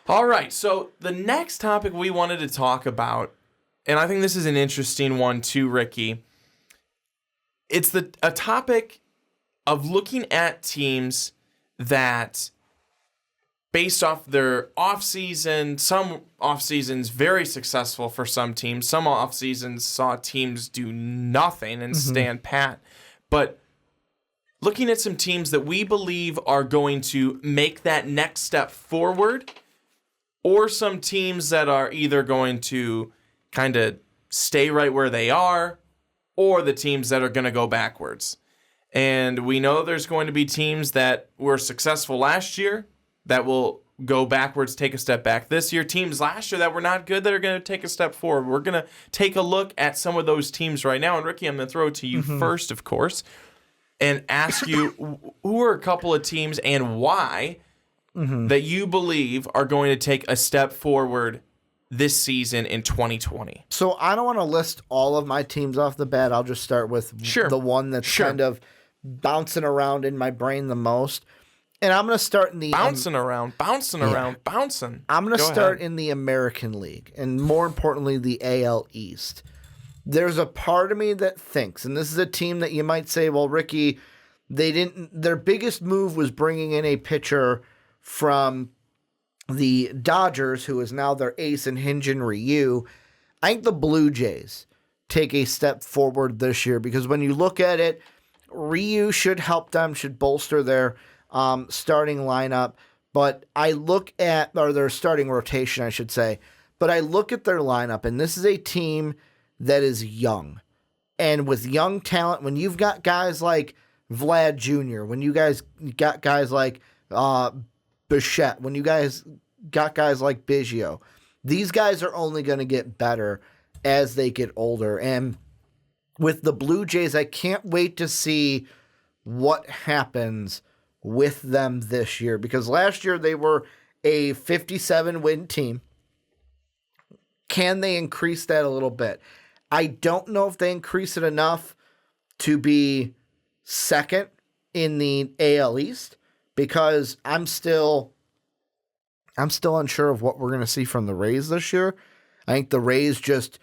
All right, so the next topic we wanted to talk about, and I think this is an interesting one too, Ricky. It's a topic of looking at teams that, based off their offseason, some offseasons very successful for some teams. Some offseasons saw teams do nothing and stand pat. But looking at some teams that we believe are going to make that next step forward, or some teams that are either going to kind of stay right where they are, or the teams that are going to go backwards. And we know there's going to be teams that were successful last year that will go backwards, take a step back this year. Teams last year that were not good that are going to take a step forward. We're going to take a look at some of those teams right now. And Ricky, I'm going to throw it to you first, of course, and ask you who are a couple of teams and why that you believe are going to take a step forward this season in 2020. So I don't want to list all of my teams off the bat. I'll just start with the one that's kind of bouncing around in my brain the most. And I'm going to start in the... Bouncing around. I'm going to start in the American League, and more importantly, the AL East. There's a part of me that thinks, and this is a team that you might say, well, Ricky, their biggest move was bringing in a pitcher from the Dodgers, who is now their ace in Hyun-Jin Ryu. I think the Blue Jays take a step forward this year, because when you look at it, Ryu should help them, should bolster their starting lineup. But I look at, or their starting rotation, I should say. But I look at their lineup, and this is a team that is young. And with young talent, when you've got guys like Vlad Jr., when you guys got guys like Bichette, when you guys got guys like Biggio, these guys are only going to get better as they get older. And with the Blue Jays, I can't wait to see what happens with them this year, because last year they were a 57-win team. Can they increase that a little bit? I don't know if they increase it enough to be second in the AL East, because I'm still unsure of what we're going to see from the Rays this year. I think the Rays just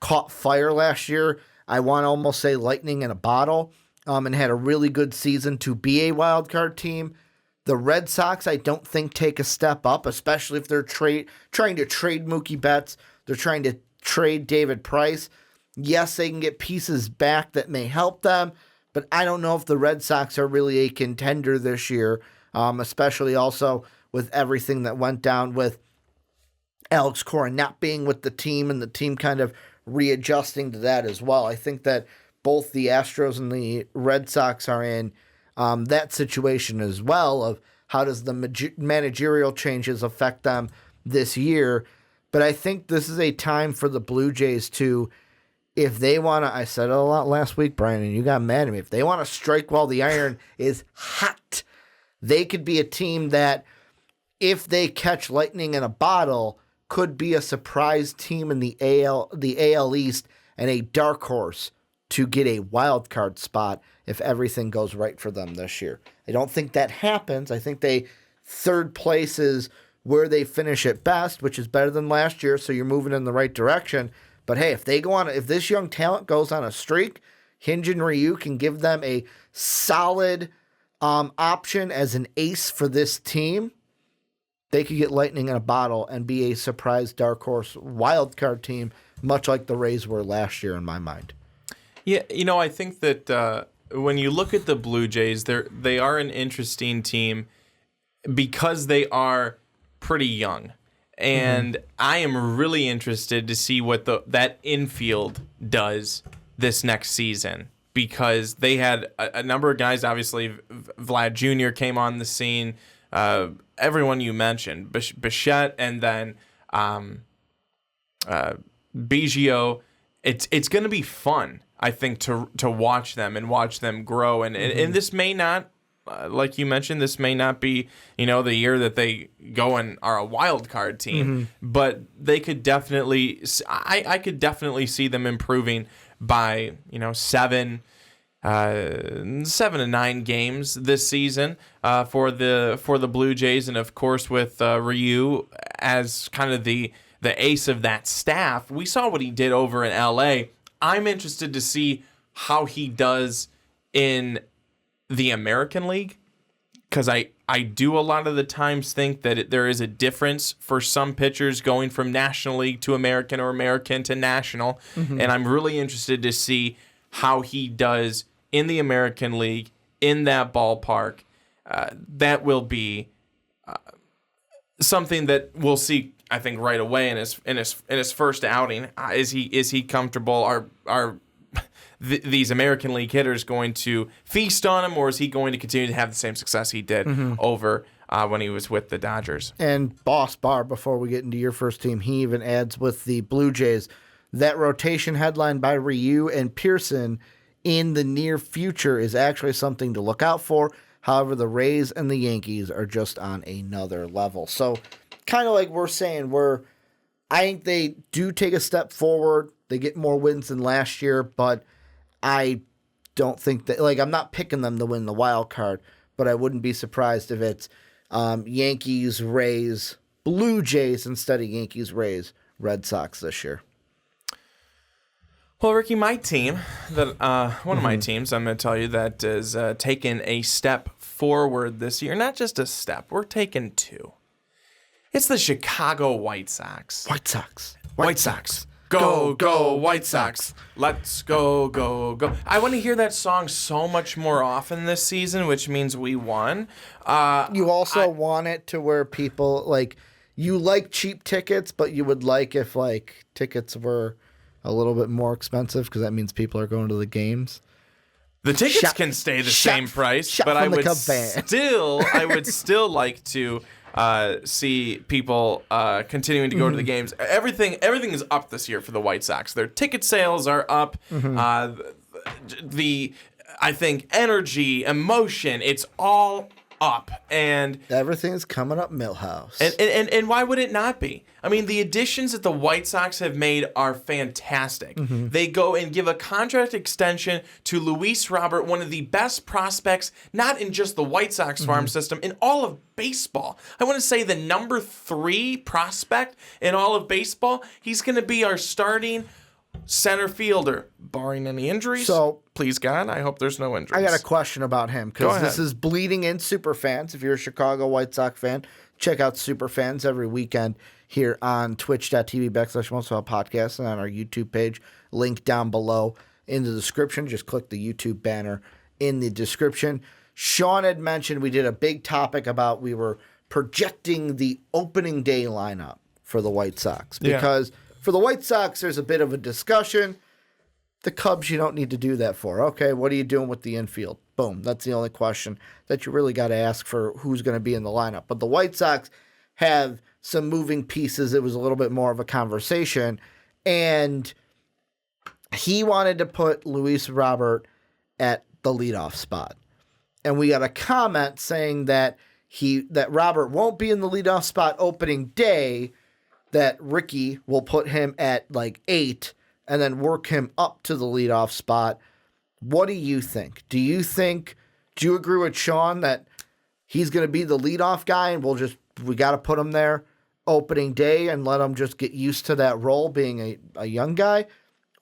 caught fire last year. I want to almost say lightning in a bottle, and had a really good season to be a wild card team. The Red Sox, I don't think, take a step up, especially if they're trying to trade Mookie Betts. They're trying to trade David Price. Yes, they can get pieces back that may help them, but I don't know if the Red Sox are really a contender this year, especially also with everything that went down with Alex Cora not being with the team and the team kind of readjusting to that as well. I think that both the Astros and the Red Sox are in that situation as well, of how does the managerial changes affect them this year. But I think this is a time for the Blue Jays to, if they want to, I said it a lot last week, Brian, and you got mad at me, if they want to strike while the iron is hot, they could be a team that, if they catch lightning in a bottle, could be a surprise team in the AL East and a dark horse to get a wild card spot if everything goes right for them this year. I don't think that happens. I think third place is where they finish at best, which is better than last year, so you're moving in the right direction. But hey, if this young talent goes on a streak, Hyun-Jin Ryu can give them a solid option as an ace for this team. They could get lightning in a bottle and be a surprise dark horse wild card team, much like the Rays were last year in my mind. Yeah, I think that when you look at the Blue Jays, they are an interesting team because they are pretty young. And I am really interested to see what that infield does this next season, because they had a number of guys. Obviously, Vlad Jr. came on the scene. Everyone you mentioned, Bichette, and then Biggio. It's going to be fun, I think, to watch them and watch them grow. And this may not, like you mentioned, this may not be, the year that they go and are a wild card team, but they could definitely, I could definitely see them improving by, 7, 7 to 9 games this season for the Blue Jays, and of course with Ryu as kind of the ace of that staff. We saw what he did over in LA. I'm interested to see how he does in the American League, because I do a lot of the times think that there is a difference for some pitchers going from National League to American or American to National, and I'm really interested to see how he does in the American League, in that ballpark. That will be something that we'll see, I think, right away in his first outing. Is he comfortable? Are these American League hitters going to feast on him, or is he going to continue to have the same success he did over when he was with the Dodgers? And Boss Bar, before we get into your first team, he even adds with the Blue Jays that rotation headline by Ryu and Pearson in the near future is actually something to look out for. However, the Rays and the Yankees are just on another level. So kind of like we're saying, I think they do take a step forward. They get more wins than last year, but I don't think that, I'm not picking them to win the wild card, but I wouldn't be surprised if it's Yankees, Rays, Blue Jays instead of Yankees, Rays, Red Sox this year. Well, Ricky, my team, one of my teams, I'm going to tell you, that is taking a step forward this year. Not just a step, we're taking 2. It's the Chicago White Sox. White Sox. Go, White Sox. Let's go. I want to hear that song so much more often this season, which means we won. You also want it to where people, you like cheap tickets, but you would like if, tickets were a little bit more expensive, because that means people are going to the games. The tickets can stay the same price, but I would still like to see people continuing to go to the games. Everything is up this year for the White Sox. Their ticket sales are up. I think energy, emotion, it's all up, and everything's coming up Millhouse. And why would it not be? I mean, the additions that the White Sox have made are fantastic. They go and give a contract extension to Luis Robert, one of the best prospects, not in just the White Sox farm system, in all of baseball. I want to say the number 3 prospect in all of baseball. He's going to be our starting center fielder, barring any injuries. So, please, God, I hope there's no injuries. I got a question about him, because this is bleeding in Superfans. If you're a Chicago White Sox fan, check out Superfans every weekend here on twitch.tv/MostofAllPodcasts and on our YouTube page. Link down below in the description. Just click the YouTube banner in the description. Sean had mentioned we did a big topic about we were projecting the opening day lineup for the White Sox, because for the White Sox, there's a bit of a discussion. The Cubs, you don't need to do that for. Okay, what are you doing with the infield? Boom. That's the only question that you really got to ask for who's going to be in the lineup. But the White Sox have some moving pieces. It was a little bit more of a conversation. And he wanted to put Luis Robert at the leadoff spot. And we got a comment saying that Robert won't be in the leadoff spot opening day, that Ricky will put him at 8 and then work him up to the leadoff spot. What do you think? Do you agree with Sean that he's going to be the leadoff guy and we got to put him there opening day and let him just get used to that role being a young guy?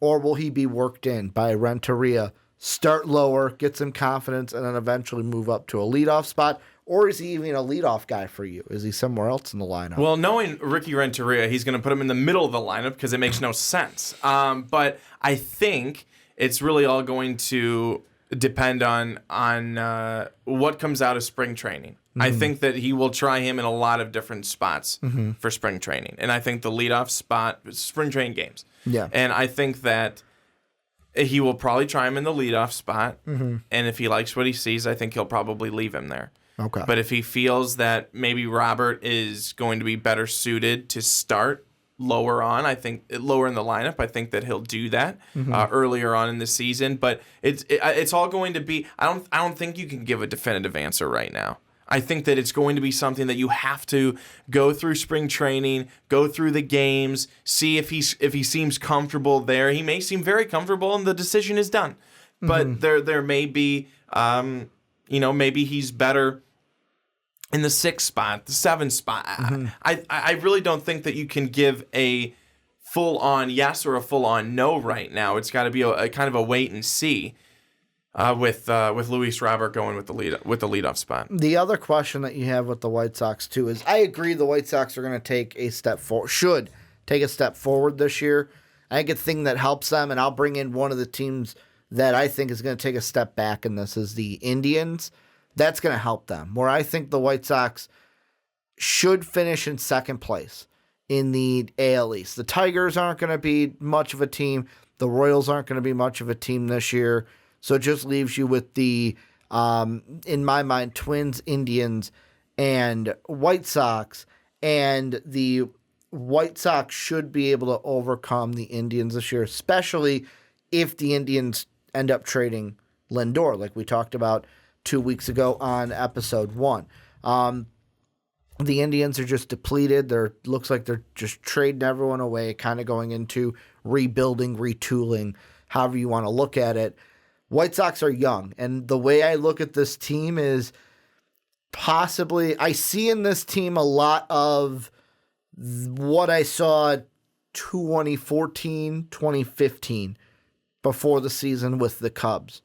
Or will he be worked in by Renteria, start lower, get some confidence, and then eventually move up to a leadoff spot? Or is he even a leadoff guy for you? Is he somewhere else in the lineup? Well, knowing Ricky Renteria, he's going to put him in the middle of the lineup because it makes no sense. But I think it's really all going to depend on what comes out of spring training. I think that he will try him in a lot of different spots for spring training. And I think the leadoff spot, spring training games. Yeah. And I think that he will probably try him in the leadoff spot. And if he likes what he sees, I think he'll probably leave him there. Okay. But if he feels that maybe Robert is going to be better suited to start lower on, I think lower in the lineup, I think that he'll do that earlier on in the season. But it's all going to be. I don't think you can give a definitive answer right now. I think that it's going to be something that you have to go through spring training, go through the games, see if he seems comfortable there. He may seem very comfortable, and the decision is done. but there may be, maybe he's better in the 6th spot, the 7th spot. I really don't think that you can give a full-on yes or a full-on no right now. It's got to be a kind of a wait and see with Luis Robert going with the leadoff spot. The other question that you have with the White Sox too is, I agree the White Sox are going to take a step forward. Should take a step forward this year. I think a thing that helps them, and I'll bring in one of the teams that I think is going to take a step back in this, is the Indians. That's going to help them. Where I think the White Sox should finish in 2nd place in the AL East. The Tigers aren't going to be much of a team. The Royals aren't going to be much of a team this year. So it just leaves you with the, in my mind, Twins, Indians, and White Sox. And the White Sox should be able to overcome the Indians this year, especially if the Indians end up trading Lindor, like we talked about 2 weeks ago on episode 1. The Indians are just depleted. Looks like they're just trading everyone away, kind of going into rebuilding, retooling, however you want to look at it. White Sox are young, and the way I look at this team is possibly, I see in this team a lot of what I saw 2014, 2015 before the season with the Cubs.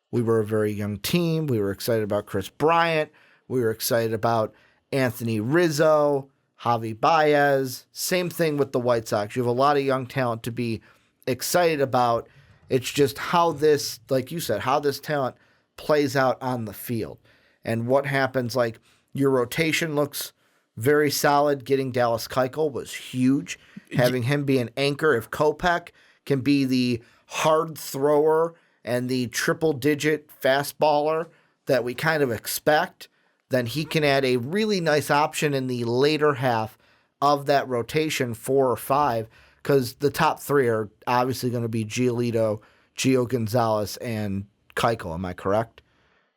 We were a very young team. We were excited about Chris Bryant. We were excited about Anthony Rizzo, Javi Baez. Same thing with the White Sox. You have a lot of young talent to be excited about. It's just how this, like you said, how this talent plays out on the field. And what happens, like your rotation looks very solid. Getting Dallas Keuchel was huge. Having him be an anchor, if Kopech can be the hard thrower and the triple-digit fastballer that we kind of expect, then he can add a really nice option in the later half of that rotation, 4 or 5, because the top 3 are obviously going to be Giolito, Gio Gonzalez, and Keuchel. Am I correct?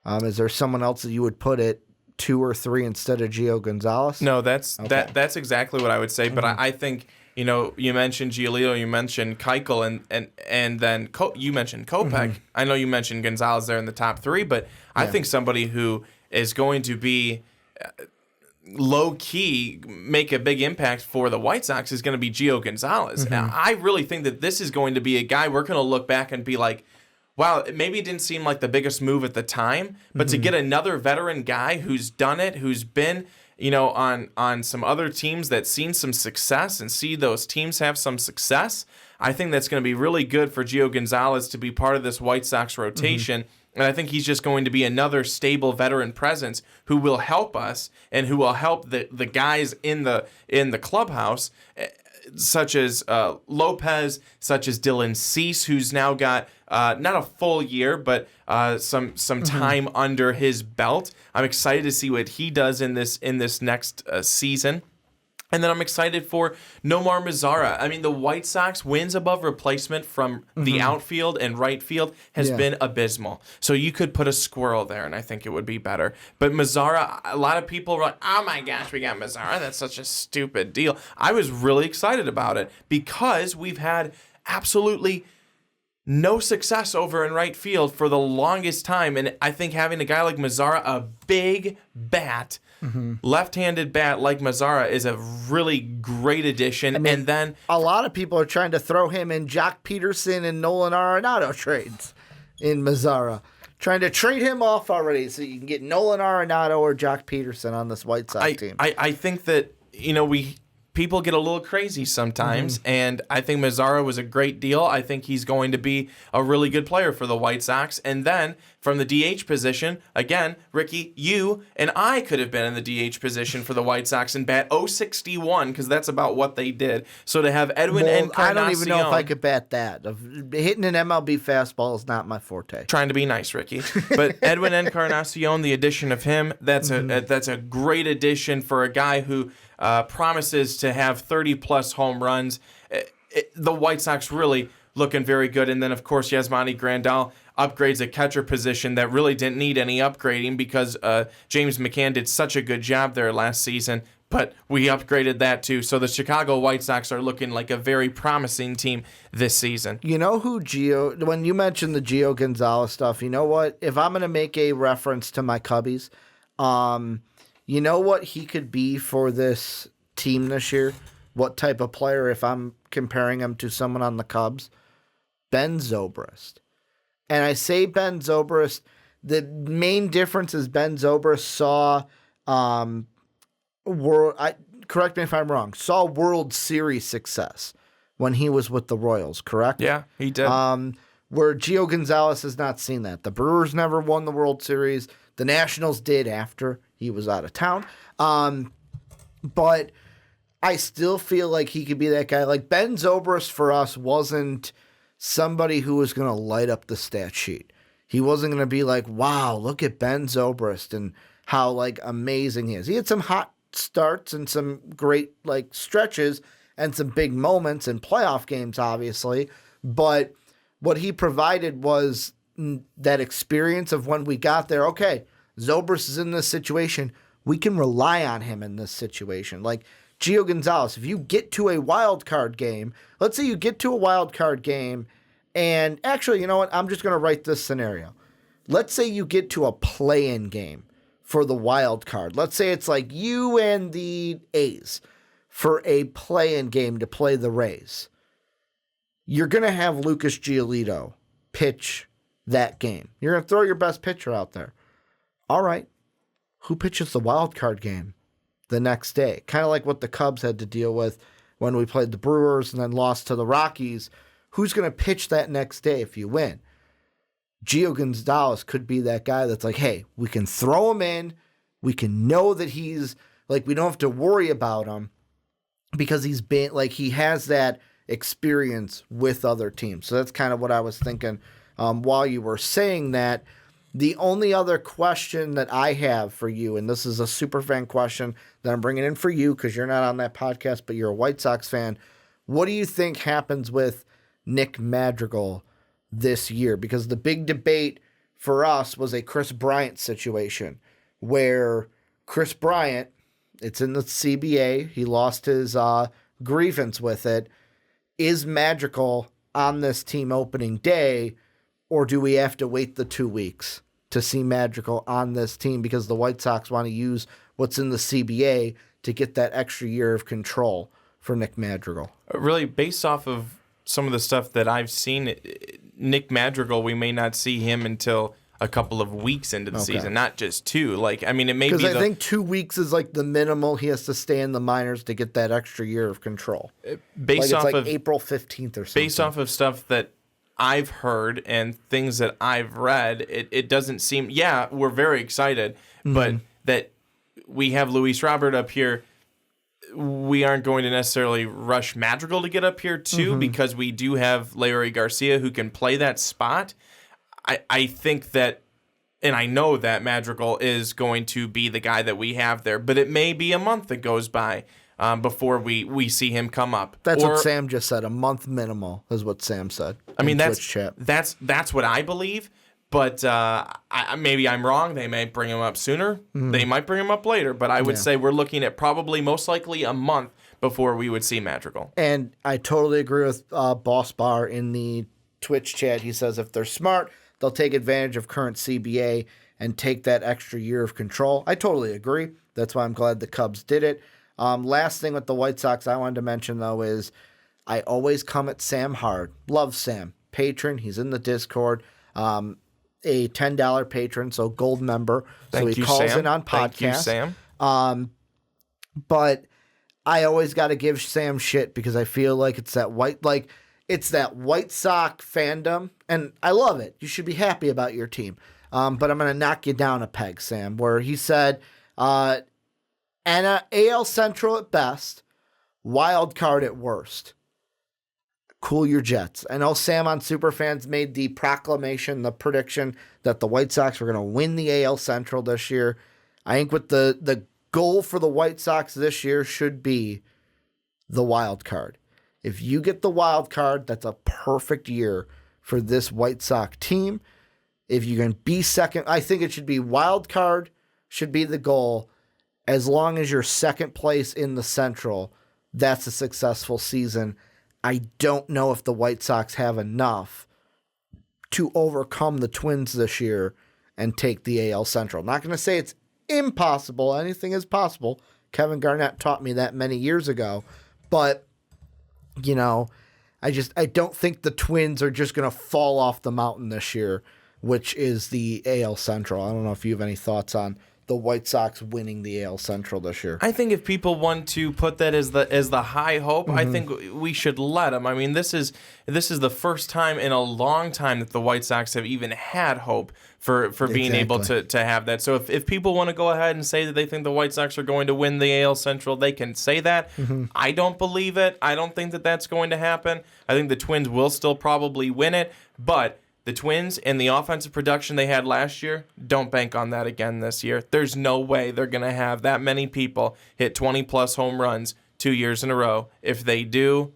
Is there someone else that you would put at 2 or 3 instead of Gio Gonzalez? No, that's exactly what I would say. But I think, you mentioned Giolito, you mentioned Keuchel, and then you mentioned Kopech. I know you mentioned Gonzalez there in the top 3, but I think somebody who is going to be low-key make a big impact for the White Sox is going to be Gio Gonzalez. And I really think that this is going to be a guy we're going to look back and be like, wow, maybe it didn't seem like the biggest move at the time, but to get another veteran guy who's done it, who's been, on some other teams that's seen some success and see those teams have some success, I think that's going to be really good for Gio Gonzalez to be part of this White Sox rotation. And I think he's just going to be another stable veteran presence who will help us and who will help the guys in the clubhouse, such as Lopez, such as Dylan Cease, who's now got not a full year, but some time under his belt. I'm excited to see what he does in this next season. And then I'm excited for Nomar Mazara. I mean, the White Sox wins above replacement from the outfield and right field has been abysmal. So you could put a squirrel there, and I think it would be better. But Mazara, a lot of people were like, oh my gosh, we got Mazara. That's such a stupid deal. I was really excited about it because we've had absolutely no success over in right field for the longest time. And I think having a guy like Mazara, a big bat, left-handed bat like Mazara, is a really great addition. I mean, and then a lot of people are trying to throw him in Jock Peterson and Nolan Arenado trades in Mazara. Trying to trade him off already so you can get Nolan Arenado or Jock Peterson on this White Sox team. I think that, people get a little crazy sometimes, and I think Mazara was a great deal. I think he's going to be a really good player for the White Sox. And then from the DH position, again, Ricky, you and I could have been in the DH position for the White Sox and bat 061 because that's about what they did. So to have Edwin Encarnacion, I don't even know if I could bat that. Hitting an MLB fastball is not my forte. Trying to be nice, Ricky. But Edwin Encarnacion, the addition of him, that's a great addition for a guy who promises to have 30-plus home runs. The White Sox really looking very good. And then, of course, Yasmani Grandal upgrades a catcher position that really didn't need any upgrading because James McCann did such a good job there last season. but we upgraded that too. So the Chicago White Sox are looking like a very promising team this season. You know who when you mentioned the Gio Gonzalez stuff, you know what? If I'm going to make a reference to my Cubbies, you know what he could be for this team this year? What type of player if I'm comparing him to someone on the Cubs? Ben Zobrist. And I say Ben Zobrist, the main difference is Ben Zobrist saw correct me if I'm wrong, saw World Series success when he was with the Royals, correct? Yeah, he did. Where Gio Gonzalez has not seen that. The Brewers never won the World Series. The Nationals did after he was out of town. But I still feel like he could be that guy. Like Ben Zobrist for us wasn't somebody who was going to light up the stat sheet. He wasn't going to be like, wow, look at Ben Zobrist and how like amazing he is. He had some hot starts and some great like stretches and some big moments in playoff games, obviously. But what he provided was that experience of when we got there. Okay, Zobrist is in this situation. We can rely on him in this situation. Like Gio Gonzalez, if you get to a wild card game, let's say you get to a wild card game, and actually, you know what? I'm just going to write this scenario. Let's say you get to a play-in game for the wild card. Let's say it's like you and the A's for a play-in game to play the Rays. You're going to have Lucas Giolito pitch that game. You're going to throw your best pitcher out there. All right. Who pitches the wild card game the next day? Kind of like what the Cubs had to deal with when we played the Brewers and then lost to the Rockies. Who's going to pitch that next day if you win? Gio Gonzalez could be that guy that's like, hey, we can throw him in. We can know that he's like, we don't have to worry about him because he's been like, he has that experience with other teams. So that's kind of what I was thinking while you were saying that. The only other question that I have for you, and this is a super fan question that I'm bringing in for you because you're not on that podcast, but you're a White Sox fan. What do you think happens with Nick Madrigal this year? Because the big debate for us was a Chris Bryant situation where Chris Bryant, it's in the CBA, he lost his grievance with it. Is Madrigal on this team opening day, or do we have to wait the 2 weeks to see Madrigal on this team because the White Sox want to use what's in the CBA to get that extra year of control for Nick Madrigal? Really, based off of some of the stuff that I've seen, Nick Madrigal, we may not see him until a couple of weeks into the season, not just 2. Like, I mean, it may be because I think 2 weeks is like the minimal he has to stay in the minors to get that extra year of control. Based off of April 15th or something. Based off of stuff that I've heard and things that I've read, it doesn't seem, we're very excited, but that we have Luis Robert up here, we aren't going to necessarily rush Madrigal to get up here too, because we do have Larry Garcia who can play that spot. I think that, and I know that Madrigal is going to be the guy that we have there, but it may be a month that goes by before we see him come up. That's what Sam just said. A month minimal is what Sam said. I mean, that's what I believe, but maybe I'm wrong. They may bring him up sooner. They might bring him up later, but I would say we're looking at probably most likely a month before we would see Madrigal. And I totally agree with Boss Bar in the Twitch chat. He says if they're smart, they'll take advantage of current CBA and take that extra year of control. I totally agree. That's why I'm glad the Cubs did it. Last thing with the White Sox I wanted to mention, though, is I always come at Sam hard. Love Sam. Patron. He's in the Discord. A $10 patron, so gold member. So he calls in on podcasts. Thank you, Sam. But I always got to give Sam shit because I feel like it's that White Sox fandom, and I love it. You should be happy about your team. But I'm going to knock you down a peg, Sam, where he said, and AL Central at best, wild card at worst. Cool your jets. I know Sam on Superfans made the proclamation, the prediction that the White Sox were going to win the AL Central this year. I think what the goal for the White Sox this year should be the wild card. If you get the wild card, that's a perfect year for this White Sox team. If you can be second, I think it should be wild card should be the goal. as long as you're second place in the Central, that's a successful season. I don't know if the White Sox have enough to overcome the Twins this year and take the AL Central. Not going to say it's impossible. Anything is possible. Kevin Garnett taught me that many years ago. But, you know, I don't think the Twins are just going to fall off the mountain this year, which is the AL Central. I don't know if you have any thoughts on the White Sox winning the AL Central this year. I think if people want to put that as the high hope, I think we should let them. I mean, this is the first time in a long time that the White Sox have even had hope for being able to have that. So if people want to go ahead and say that they think the White Sox are going to win the AL Central, they can say that. I don't believe it. I don't think that that's going to happen. I think the Twins will still probably win it, but the Twins and the offensive production they had last year, don't bank on that again this year. There's no way they're going to have that many people hit 20-plus home runs 2 years in a row. If they do,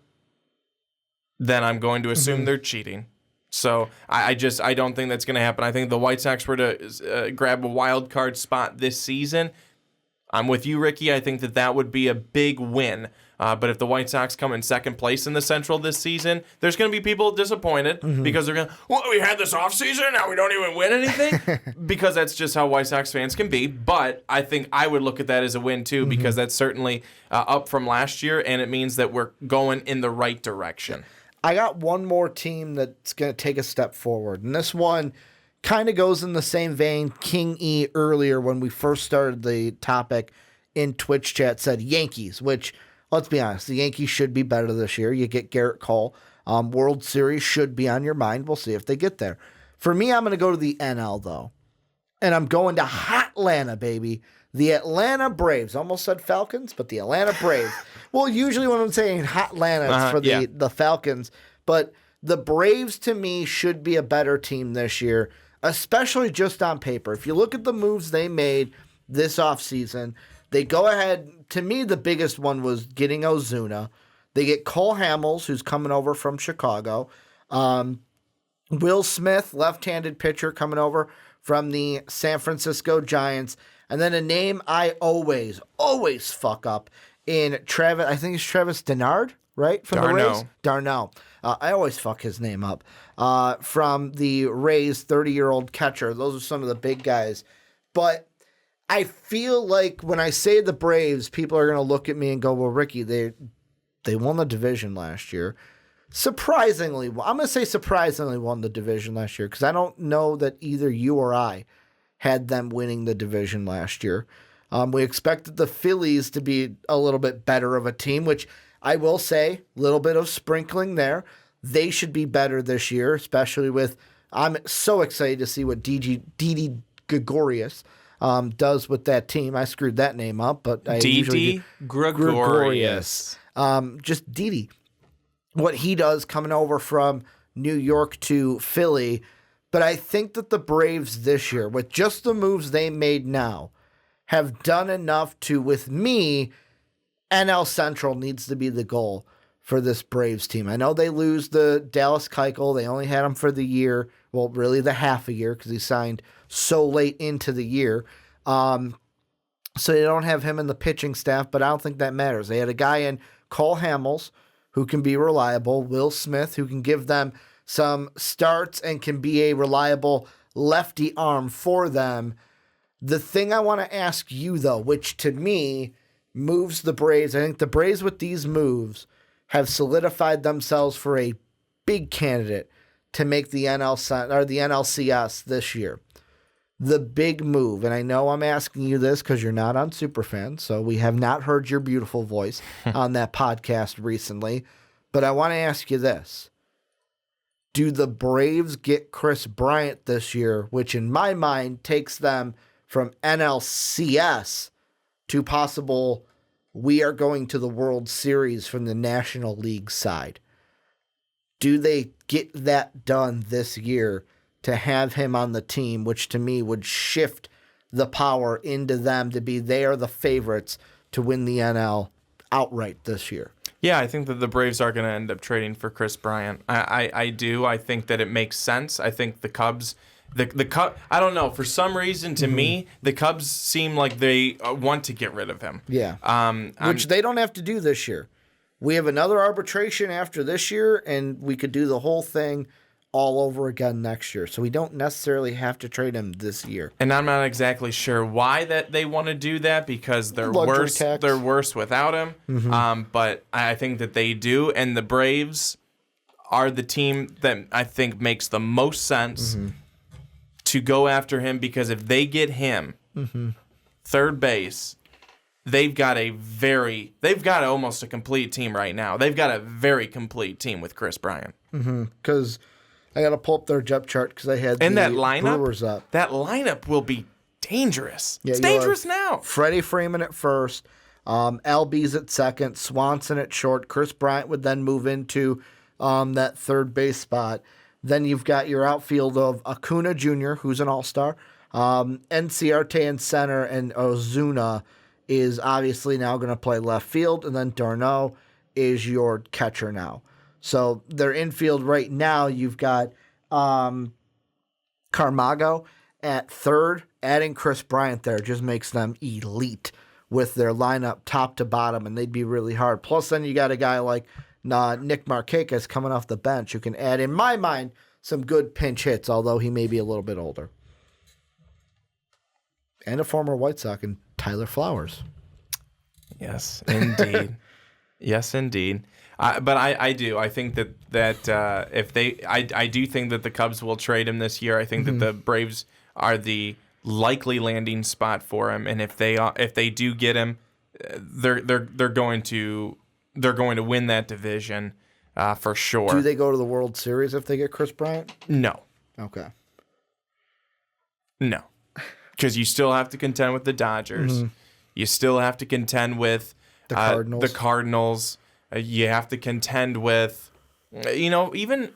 then I'm going to assume they're cheating. So I don't think that's going to happen. I think if the White Sox were to grab a wild card spot this season, I'm with you, Ricky. I think that would be a big win. But if the White Sox come in second place in the Central this season, there's going to be people disappointed because they're going to, well, we had this offseason, now we don't even win anything, because that's just how White Sox fans can be. But I think I would look at that as a win, too, because that's certainly up from last year, and it means that we're going in the right direction. I got one more team that's going to take a step forward, and this one kind of goes in the same vein. King E earlier when we first started the topic in Twitch chat said Yankees, which, let's be honest, the Yankees should be better this year. You get Garrett Cole. World Series should be on your mind. We'll see if they get there. For me, I'm going to go to the NL, though. And I'm going to Hotlanta, baby. The Atlanta Braves. Almost said Falcons, but the Atlanta Braves. Well, usually when I'm saying Hotlanta, it's for the Falcons. But the Braves, to me, should be a better team this year, especially just on paper. If you look at the moves they made this offseason, they go ahead. To me, the biggest one was getting Ozuna. They get Cole Hamels, who's coming over from Chicago. Will Smith, left-handed pitcher, coming over from the San Francisco Giants. And then a name I always fuck up in Travis. I think it's Travis Denard, right? From the Rays? Darno. I always fuck his name up. From the Rays, 30-year-old catcher. Those are some of the big guys. But I feel like when I say the Braves, people are going to look at me and go, well, Ricky, they won the division last year. Surprisingly, I'm going to say surprisingly won the division last year because I don't know that either you or I had them winning the division last year. We expected the Phillies to be a little bit better of a team, which I will say, a little bit of sprinkling there. They should be better this year, especially with, I'm so excited to see what Didi Gregorius does with that team. I screwed that name up, but I Didi Gregorius. Just Didi. What he does coming over from New York to Philly. But I think that the Braves this year, with just the moves they made now, have done enough to, with me, NL Central needs to be the goal for this Braves team. I know they lose the Dallas Keuchel. They only had him for the year. Well, really the half a year because he signed so late into the year. So they don't have him in the pitching staff, but I don't think that matters. They had a guy in Cole Hamels who can be reliable, Will Smith who can give them some starts and can be a reliable lefty arm for them. The thing I want to ask you, though, which to me moves the Braves, I think the Braves with these moves have solidified themselves for a big candidate to make the NLCS this year. The big move, and I know I'm asking you this because you're not on Superfan, so we have not heard your beautiful voice on that podcast recently, but I want to ask you this. Do the Braves get Chris Bryant this year, which in my mind takes them from NLCS to possible we are going to the World Series from the National League side? Do they get that done this year to have him on the team, which to me would shift the power into them to be they are the favorites to win the NL outright this year? Yeah, I think that the Braves are going to end up trading for Chris Bryant. I do. I think that it makes sense. I think the Cubs The Cubs, I don't know. For some reason, to me, the Cubs seem like they want to get rid of him. Yeah. Which they don't have to do this year. We have another arbitration after this year, and we could do the whole thing all over again next year. So we don't necessarily have to trade him this year. And I'm not exactly sure why that they want to do that, because they're worse. They're worse without him. But I think that they do, and the Braves are the team that I think makes the most sense to go after him, because if they get him third base, they've got almost a complete team right now. They've got a very complete team with Chris Bryant. Because I got to pull up their depth chart because I had and the that lineup, Brewers up. That lineup will be dangerous. Yeah, it's dangerous now. Freddie Freeman at first, LB's at second, Swanson at short. Chris Bryant would then move into that third base spot. Then you've got your outfield of Acuna Jr., who's an all-star, Enciarte in center, and Ozuna is obviously now going to play left field, and then d'Arnaud is your catcher now. So their infield right now, you've got Carmago at third. Adding Chris Bryant there just makes them elite with their lineup top to bottom, and they'd be really hard. Plus, then you got a guy like Nick Markakis coming off the bench who can add, in my mind, some good pinch hits, although he may be a little bit older. And a former White Sox, and Tyler Flowers. Yes, indeed. Yes, indeed. But I do. I think that if they, I do think that the Cubs will trade him this year. I think that the Braves are the likely landing spot for him, and if they do get him, they're going to win that division for sure. Do they go to the World Series if they get Chris Bryant? No. Okay. No, because you still have to contend with the Dodgers. You still have to contend with the Cardinals. You have to contend with, even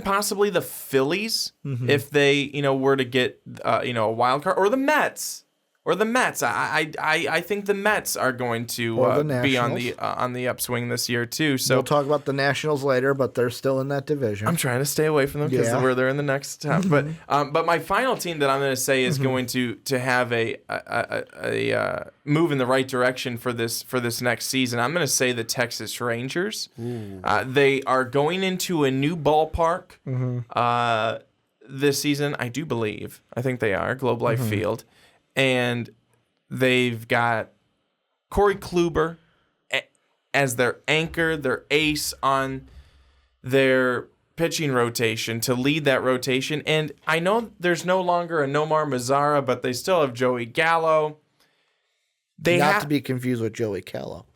possibly the Phillies if they, were to get, a wild card, or the Mets. I think the Mets are going to be on the upswing this year too. So we'll talk about the Nationals later, but they're still in that division. I'm trying to stay away from them because they're in the next top. But my final team that I'm going to say is going to have a move in the right direction for this next season. I'm going to say the Texas Rangers. They are going into a new ballpark this season, I do believe. I think they are Globe Life Field. And they've got Corey Kluber as their anchor, their ace on their pitching rotation to lead that rotation. And I know there's no longer a Nomar Mazara, but they still have Joey Gallo. Not to be confused with Joey Gallo.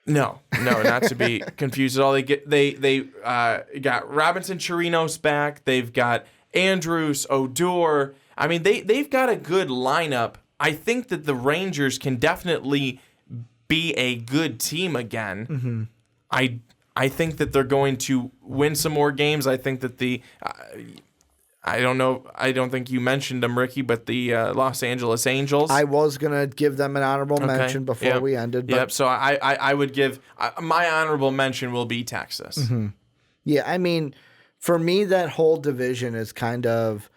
No, not to be confused at all. They got Robinson Chirinos back. They've got Andrews, Odor. I mean, they've got a good lineup. I think that the Rangers can definitely be a good team again. I think that they're going to win some more games. I think that I don't know. I don't think you mentioned them, Ricky, but the Los Angeles Angels. I was going to give them an honorable mention before we ended. But... Yep. So I would give my honorable mention will be Texas. Yeah, I mean, for me, that whole division is kind of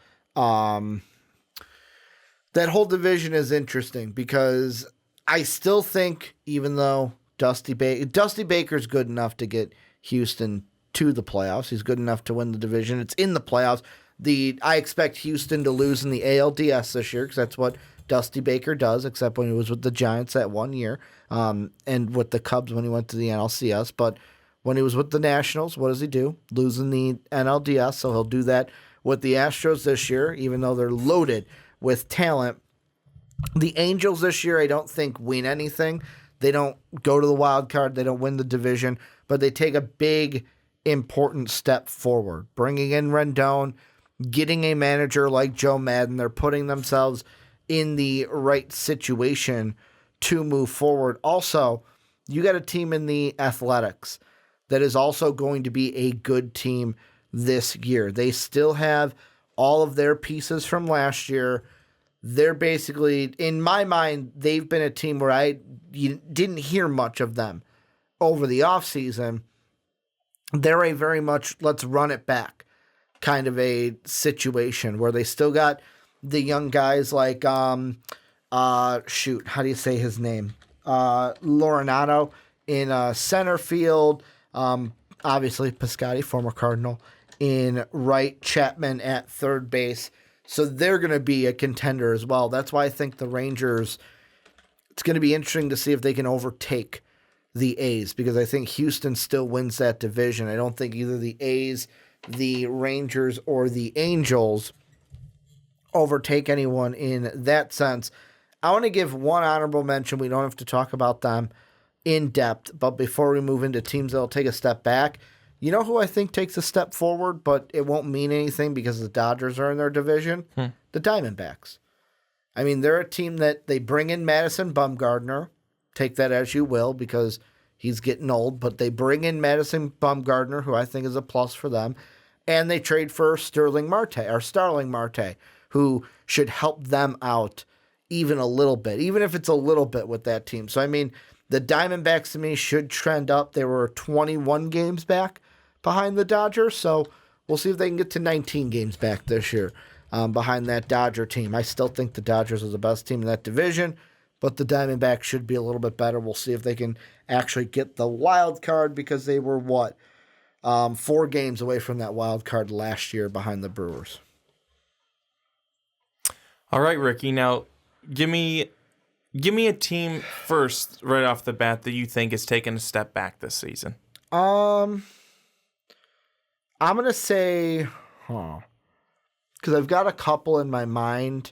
that whole division is interesting because I still think, even though Dusty Baker's good enough to get Houston to the playoffs, he's good enough to win the division. It's in the playoffs. I expect Houston to lose in the ALDS this year because that's what Dusty Baker does, except when he was with the Giants that 1 year, and with the Cubs when he went to the NLCS. But when he was with the Nationals, what does he do? Lose in the NLDS, so he'll do that with the Astros this year, even though they're loaded with talent. The Angels this year, I don't think win anything. They don't go to the wild card. They don't win the division, but they take a big, important step forward. Bringing in Rendon, getting a manager like Joe Madden. They're putting themselves in the right situation to move forward. Also, you got a team in the Athletics that is also going to be a good team this year. They still have all of their pieces from last year. They're basically, in my mind, they've been a team where you didn't hear much of them over the offseason. They're a very much, let's run it back. kind of a situation where they still got the young guys like how do you say his name? Laurenato in center field. Obviously Piscotty, former Cardinal, in right, Chapman at third base. So they're going to be a contender as well. That's why I think the Rangers, it's going to be interesting to see if they can overtake the A's, because I think Houston still wins that division. I don't think either the A's, the Rangers, or the Angels overtake anyone in that sense. I want to give one honorable mention. We don't have to talk about them in depth, but before we move into teams that will take a step back, you know who I think takes a step forward, but it won't mean anything because the Dodgers are in their division? The Diamondbacks. I mean, they're a team that they bring in Madison Bumgarner. Take that as you will, because he's getting old, but they bring in Madison Bumgarner, who I think is a plus for them, and they trade for Starling Marte, who should help them out even a little bit, even if it's a little bit with that team. So, I mean, the Diamondbacks to me should trend up. They were 21 games back behind the Dodgers, so we'll see if they can get to 19 games back this year behind that Dodger team. I still think the Dodgers are the best team in that division, but the Diamondbacks should be a little bit better. We'll see if they can actually get the wild card, because they were, 4 games away from that wild card last year behind the Brewers. All right, Ricky. Now, give me a team first right off the bat that you think is taking a step back this season. I'm gonna say, because I've got a couple in my mind.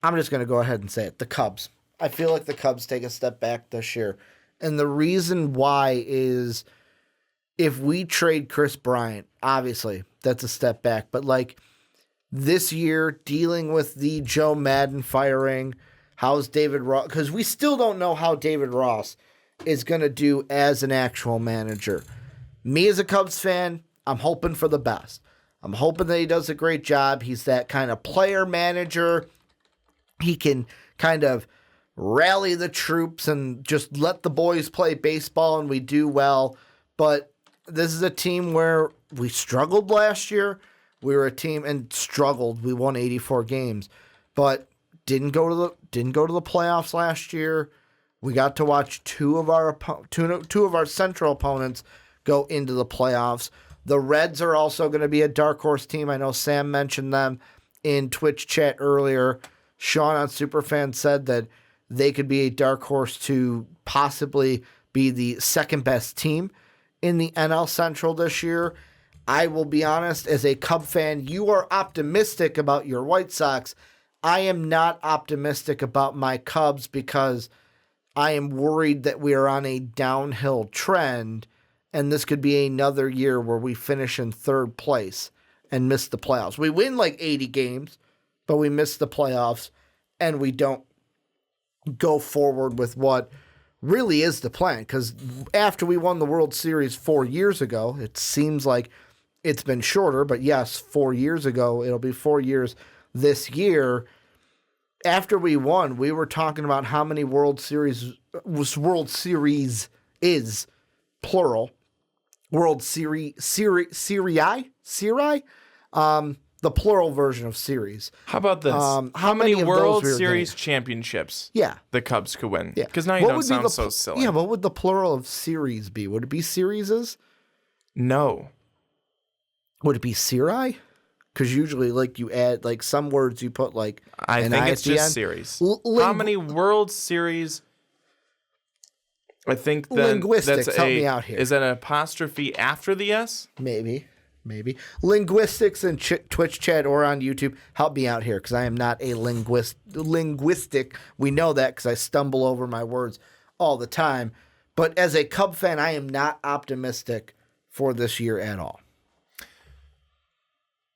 I'm just gonna go ahead and say it. The Cubs. I feel like the Cubs take a step back this year, and the reason why is if we trade Chris Bryant, obviously that's a step back, but like this year, dealing with the Joe Madden firing, how's David Ross? Because we still don't know how David Ross is going to do as an actual manager. Me as a Cubs fan, I'm hoping for the best. I'm hoping that he does a great job. He's that kind of player manager. He can kind of rally the troops and just let the boys play baseball and we do well. But this is a team where we struggled last year. We were a team and struggled. We won 84 games, but didn't go to the playoffs last year. We got to watch two of our central opponents go into the playoffs. The Reds are also going to be a dark horse team. I know Sam mentioned them in Twitch chat earlier. Sean on Superfan said that they could be a dark horse to possibly be the second best team in the NL Central this year. I will be honest, as a Cub fan, you are optimistic about your White Sox. I am not optimistic about my Cubs because I am worried that we are on a downhill trend, and this could be another year where we finish in third place and miss the playoffs. We win like 80 games, but we miss the playoffs, and we don't go forward with what really is the plan. Because after we won the World Series 4 years ago, it seems like it's been shorter, but yes, 4 years ago, it'll be 4 years this year. After we won, we were talking about how many World Series is plural. World Series, the plural version of series. How about this? How many World Series championships? Yeah, the Cubs could win. Yeah, because now you don't sound so silly. Yeah, what would the plural of series be? Would it be serieses? No. Would it be Siri? Because usually, like, you add, like, some words you put, like, I think it's just series. How many World Series? I think linguistics. That's help me out here. Is that an apostrophe after the S? Maybe. Linguistics in Twitch chat or on YouTube, help me out here, because I am not a linguistic. We know that because I stumble over my words all the time. But as a Cub fan, I am not optimistic for this year at all.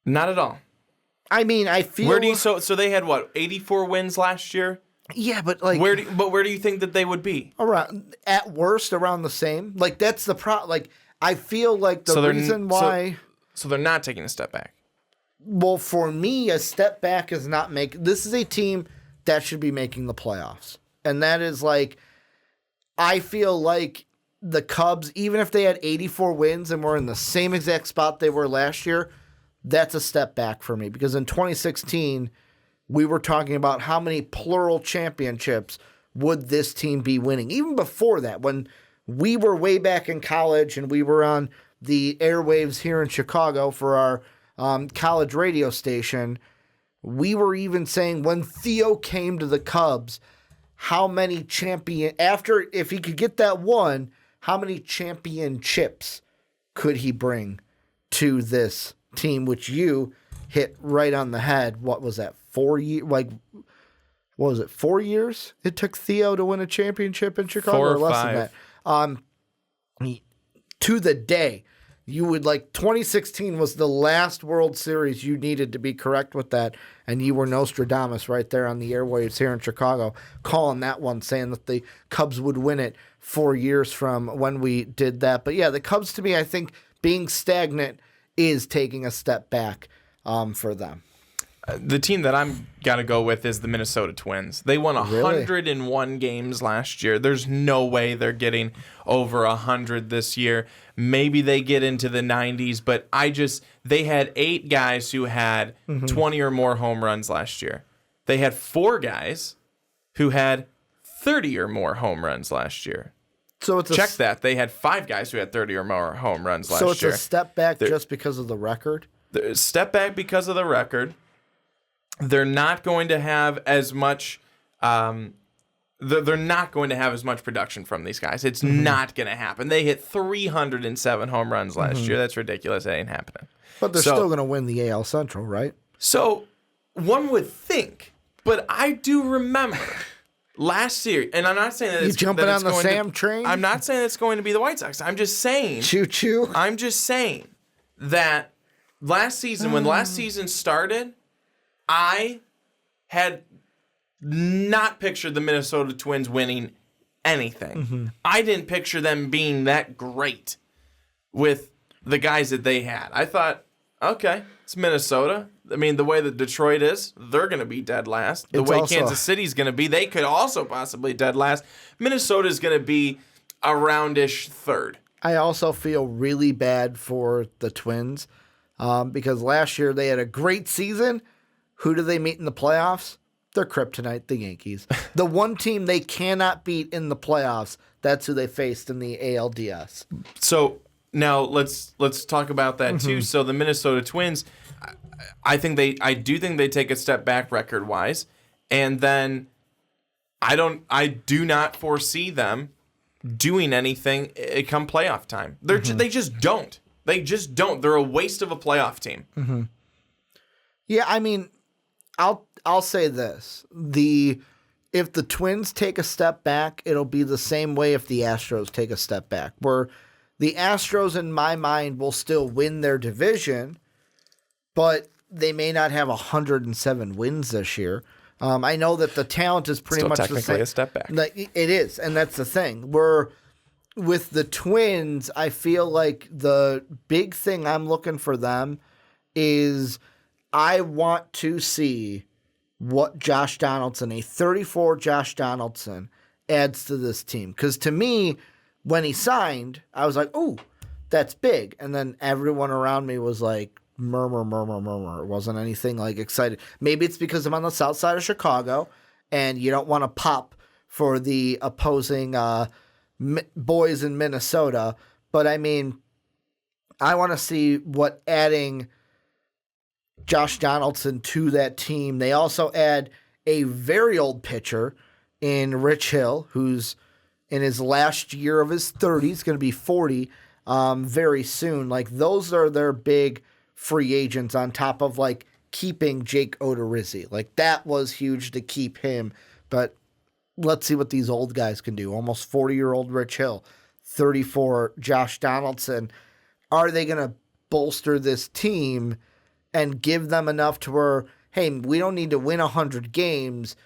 Not at all. I mean, I feel. So they had what, 84 wins last year? Yeah, but like, where do you think that they would be? Around, at worst, around the same. Like, that's the problem. Like, I feel like the reason why. So they're not taking a step back. Well, for me, a step back is not making. This is a team that should be making the playoffs, and that is like, I feel like the Cubs, even if they had 84 wins and were in the same exact spot they were last year, that's a step back for me. Because in 2016, we were talking about how many plural championships would this team be winning. Even before that, when we were way back in college and we were on the airwaves here in Chicago for our college radio station, we were even saying when Theo came to the Cubs, how many if he could get that one, how many championships could he bring to this team, which you hit right on the head. What was that, 4 years? Like, what was it, 4 years it took Theo to win a championship in Chicago? 4 or less 5. than that. To the day. You would 2016 was the last World Series you needed to be correct with that, and you were Nostradamus right there on the airwaves here in Chicago, calling that one, saying that the Cubs would win it 4 years from when we did that. But yeah, the Cubs, to me, I think being stagnant is taking a step back for them. The team that I'm got to go with is the Minnesota Twins. They won 101 games last year. There's no way they're getting over 100 this year. Maybe they get into the 90s, but they had 8 guys who had 20 or more home runs last year. They had 4 guys who had 30 or more home runs last year. So Check that. They had 5 guys who had 30 or more home runs last year. So it's a step back just because of the record? Step back because of the record. They're not going to have as much. They're not going to have as much production from these guys. It's not going to happen. They hit 307 home runs last year. That's ridiculous. That ain't happening. But they're still going to win the AL Central, right? So one would think, but I do remember last year, and I'm not saying that you jumping on the Sam train. I'm not saying it's going to be the White Sox. I'm just saying. Choo choo. I'm just saying that last season, when last season started, I had not pictured the Minnesota Twins winning anything. I didn't picture them being that great with the guys that they had. I thought, okay, it's Minnesota. I mean, the way that Detroit is, they're going to be dead last. The way Kansas City's going to be, they could also possibly dead last. Minnesota's going to be a roundish third. I also feel really bad for the Twins because last year they had a great season. Who do they meet in the playoffs? Their kryptonite, the Yankees. The one team they cannot beat in the playoffs, that's who they faced in the ALDS. So now let's talk about that too. So the Minnesota Twins, I do think they take a step back record-wise, and then I do not foresee them doing anything come playoff time. They just don't. They just don't. They're a waste of a playoff team. Yeah, I mean, I'll say this. If the Twins take a step back, it'll be the same way if the Astros take a step back, where the Astros, in my mind, will still win their division, but they may not have 107 wins this year. I know that the talent is pretty much the same. Technically a step back. It is, and that's the thing. With the Twins, I feel like the big thing I'm looking for them is I want to see what Josh Donaldson, a 34 Josh Donaldson, adds to this team. Because to me, when he signed, I was like, ooh, that's big. And then everyone around me was like, murmur. It wasn't anything like excited. Maybe it's because I'm on the south side of Chicago and you don't want to pop for the opposing boys in Minnesota. But I mean, I want to see what adding Josh Donaldson to that team. They also add a very old pitcher in Rich Hill, who's in his last year of his 30s, going to be 40 very soon. Like, those are their big free agents on top of, like, keeping Jake Odorizzi. Like, that was huge to keep him. But let's see what these old guys can do. Almost 40-year-old Rich Hill, 34 Josh Donaldson. Are they going to bolster this team and give them enough to where, hey, we don't need to win 100 games.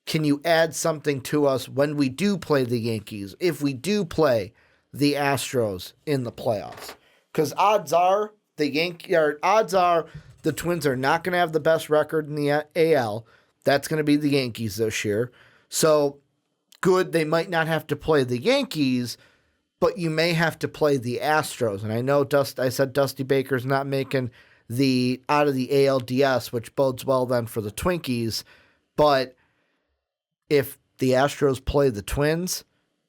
Can you add something to us when we do play the Yankees, if we do play the Astros in the playoffs? Because odds are the Twins are not going to have the best record in the AL. That's going to be the Yankees this year. So good, they might not have to play the Yankees, but you may have to play the Astros. And I know I said Dusty Baker's not making the out of the ALDS, which bodes well then for the Twinkies. But if the Astros play the Twins,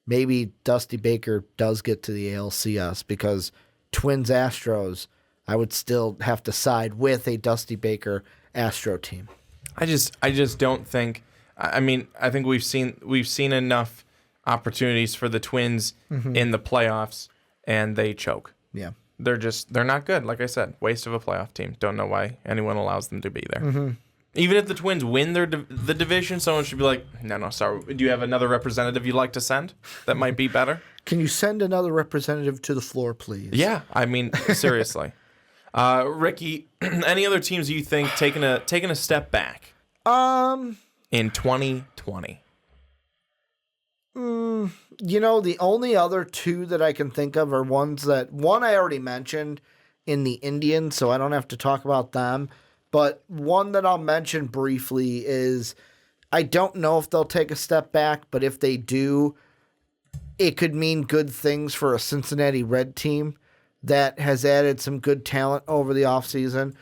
maybe Dusty Baker does get to the ALCS, because Twins Astros, I would still have to side with a Dusty Baker Astro team. I just don't think. I mean, I think we've seen enough opportunities for the Twins in the playoffs, and they choke. Yeah. They're not good. Like I said, waste of a playoff team. Don't know why anyone allows them to be there. Even if the Twins win the division, someone should be like, no, sorry. Do you have another representative you'd like to send that might be better? Can you send another representative to the floor, please? Yeah, I mean, seriously. Ricky, any other teams you think taking a step back in 2020? The only other two that I can think of are one I already mentioned in the Indians, so I don't have to talk about them. But one that I'll mention briefly is, I don't know if they'll take a step back, but if they do, it could mean good things for a Cincinnati Red team that has added some good talent over the offseason,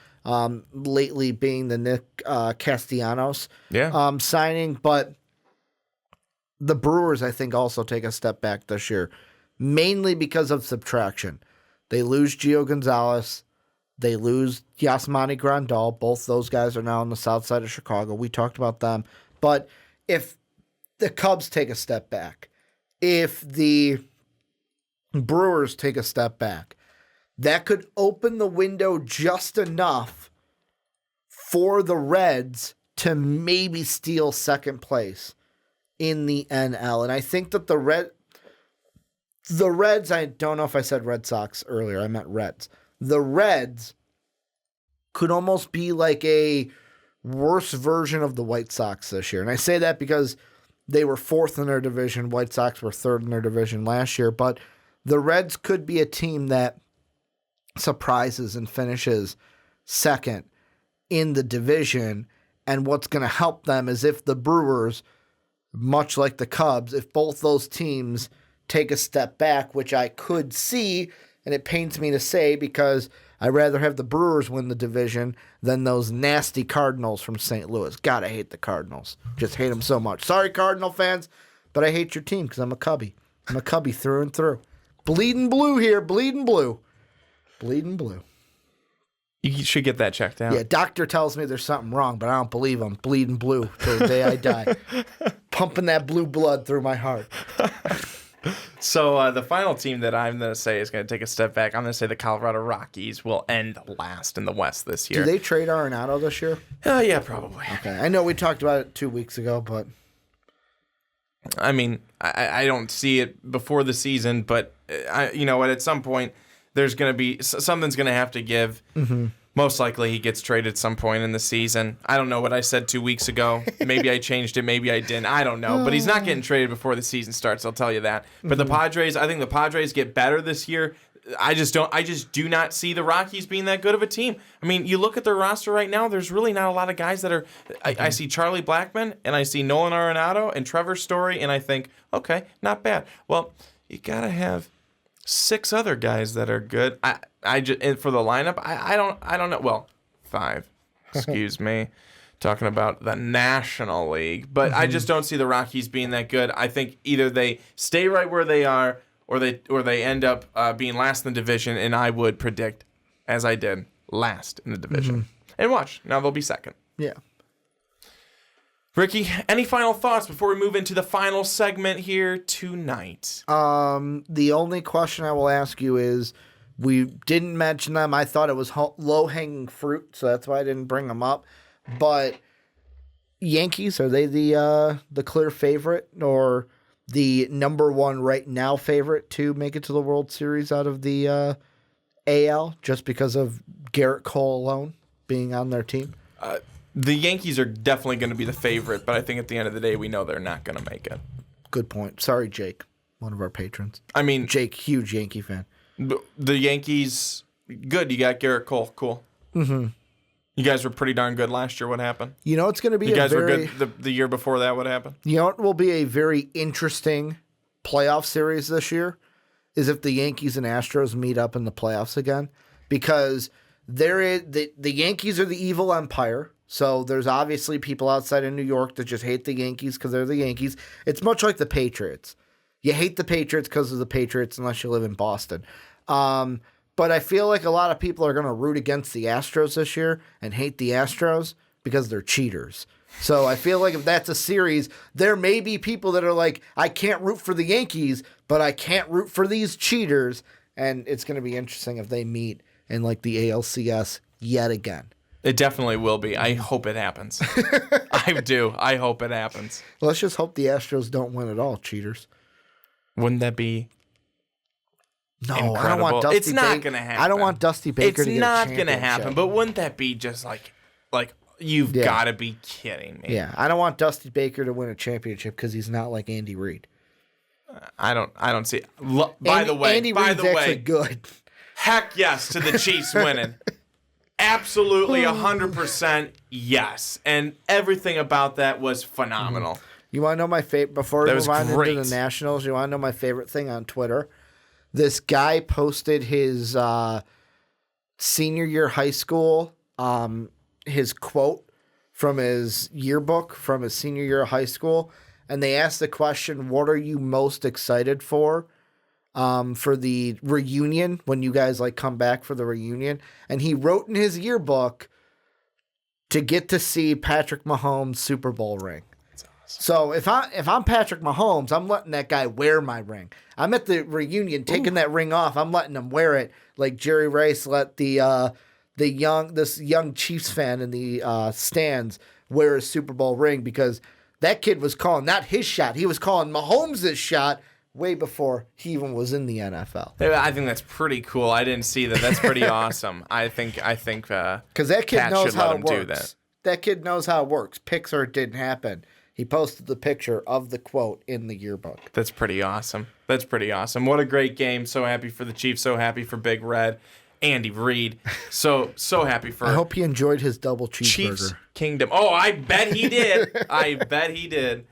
lately being the Nick Castellanos signing. But the Brewers, I think, also take a step back this year, mainly because of subtraction. They lose Gio Gonzalez. They lose Yasmani Grandal. Both those guys are now on the south side of Chicago. We talked about them. But if the Cubs take a step back, if the Brewers take a step back, that could open the window just enough for the Reds to maybe steal second place in the NL. And I think that the Reds, I don't know if I said Red Sox earlier. I meant Reds. The Reds could almost be like a worse version of the White Sox this year. And I say that because they were fourth in their division. White Sox were third in their division last year. But the Reds could be a team that surprises and finishes second in the division. And what's going to help them is if the Brewers, much like the Cubs, if both those teams take a step back, which I could see, and it pains me to say because I'd rather have the Brewers win the division than those nasty Cardinals from St. Louis. God, I hate the Cardinals. Just hate them so much. Sorry, Cardinal fans, but I hate your team because I'm a Cubby. I'm a Cubby through and through. Bleeding blue here, bleeding blue. Bleeding blue. You should get that checked out. Yeah, doctor tells me there's something wrong, but I don't believe him. Bleeding blue till the day I die. Pumping that blue blood through my heart. So the final team that I'm going to say is going to take a step back, I'm going to say the Colorado Rockies will end last in the West this year. Do they trade Arenado this year? Yeah, probably. Okay. I know we talked about it 2 weeks ago, but... I mean, I don't see it before the season, but at some point, there's going to be... Something's going to have to give. Mm-hmm. Most likely he gets traded at some point in the season. I don't know what I said 2 weeks ago. Maybe I changed it. Maybe I didn't. I don't know. But he's not getting traded before the season starts, I'll tell you that. But the Padres, I think the Padres get better this year. I just do not see the Rockies being that good of a team. I mean, you look at their roster right now, there's really not a lot of guys that are... I see Charlie Blackmon, and I see Nolan Arenado, and Trevor Story, and I think, okay, not bad. Well, you got to have 6 other guys that are good. I just, and for the lineup, I don't know. Well, 5. Excuse me. Talking about the National League, but I just don't see the Rockies being that good. I think either they stay right where they are, or they end up being last in the division. And I would predict, as I did, last in the division. And watch, now they'll be second. Yeah. Ricky, any final thoughts before we move into the final segment here tonight? The only question I will ask you is, we didn't mention them. I thought it was low-hanging fruit, so that's why I didn't bring them up. But Yankees, are they the clear favorite or the number one right now favorite to make it to the World Series out of the AL just because of Garrett Cole alone being on their team? The Yankees are definitely going to be the favorite, but I think at the end of the day, we know they're not going to make it. Good point. Sorry, Jake, one of our patrons. I mean, Jake, huge Yankee fan. The Yankees, good. You got Garrett Cole. Cool. Mm-hmm. You guys were pretty darn good last year. What happened? You know, it's going to be you guys were good the year before that. What happened? You know, it will be a very interesting playoff series this year. is if the Yankees and Astros meet up in the playoffs again, because the Yankees are the evil empire. So there's obviously people outside of New York that just hate the Yankees because they're the Yankees. It's much like the Patriots. You hate the Patriots because of the Patriots unless you live in Boston. But I feel like a lot of people are going to root against the Astros this year and hate the Astros because they're cheaters. So I feel like if that's a series, there may be people that are like, I can't root for the Yankees, but I can't root for these cheaters. And it's going to be interesting if they meet in like the ALCS yet again. It definitely will be. I hope it happens. I do. I hope it happens. Let's just hope the Astros don't win at all, cheaters. Wouldn't that be incredible? I don't want Dusty It's not going to happen. I don't want Dusty Baker to get a championship. It's not going to happen, but wouldn't that be just like you've got to be kidding me. Yeah, I don't want Dusty Baker to win a championship because he's not like Andy Reid. I don't see it. By the way, Andy Reid's actually good. Heck yes to the Chiefs winning. Absolutely 100% yes. And everything about that was phenomenal. You want to know my favorite? Before we move on into the Nationals, you want to know my favorite thing on Twitter? This guy posted his senior year high school, his quote from his yearbook from his senior year of high school. And they asked the question, what are you most excited for the reunion, when you guys like come back for the reunion? And he wrote in his yearbook to get to see Patrick Mahomes' Super Bowl ring. That's awesome. So if I'm Patrick Mahomes, I'm letting that guy wear my ring. I'm at the reunion taking that ring off. I'm letting him wear it like Jerry Rice let this young Chiefs fan in the stands wear a Super Bowl ring, because that kid was calling not his shot. He was calling Mahomes' shot way before he even was in the NFL. I think that's pretty cool. I didn't see that. That's pretty awesome. I think because that kid knows how it works. That kid knows how it works. Pixar didn't happen. He posted the picture of the quote in the yearbook. That's pretty awesome. What a great game. So happy for the Chiefs. So happy for Big Red. Andy Reid. So happy for. I hope he enjoyed his double cheeseburger. Chiefs Kingdom. Oh, I bet he did.